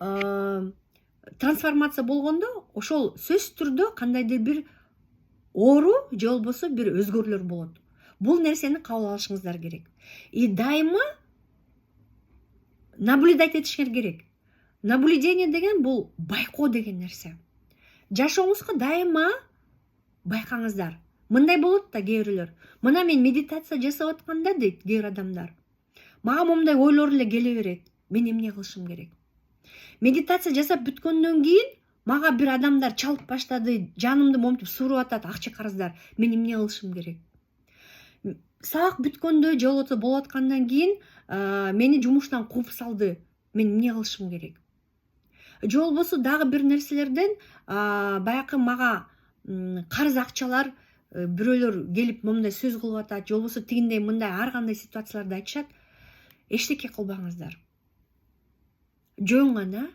трансформация болгондо ошол сөзсүз түрдө кандайдыр бир оору же болбосо бир өзгөрүүлөр болот. Бул нерсени кабыл алышыңыздар керек. И дайыма наблюдать этишиңер керек. Наблюдение деген бул байкоо деген нерсе. Жашооңузга дайыма байкаңыздар. Мындай болот да кээ бирлер. Мына мен медитация жасап атканда дейт кээ бир адамдар. Мага момундай ойлор эле келе берет. Мен эмне кылышым керек? Медитация жасап бүткөндөн кийин мага бир адамдар чалып баштады, жанымды моментип suurуп атат, акча карыздар. Мен эмне кылышым керек? Сабак бүткөндө же болбосо болуп аткандан кийин мени жумуштан кууп салды. Мен эмне кылышым керек? Же болбосо дагы бир нерселерден баягы мага карыз акчалар бирөөлөр келип момундай сөз кылып атат, же болбосо тигиндей мындай ар кандай ситуацияларды айтышат. Эчтеке кылбаңыздар. Жөн гана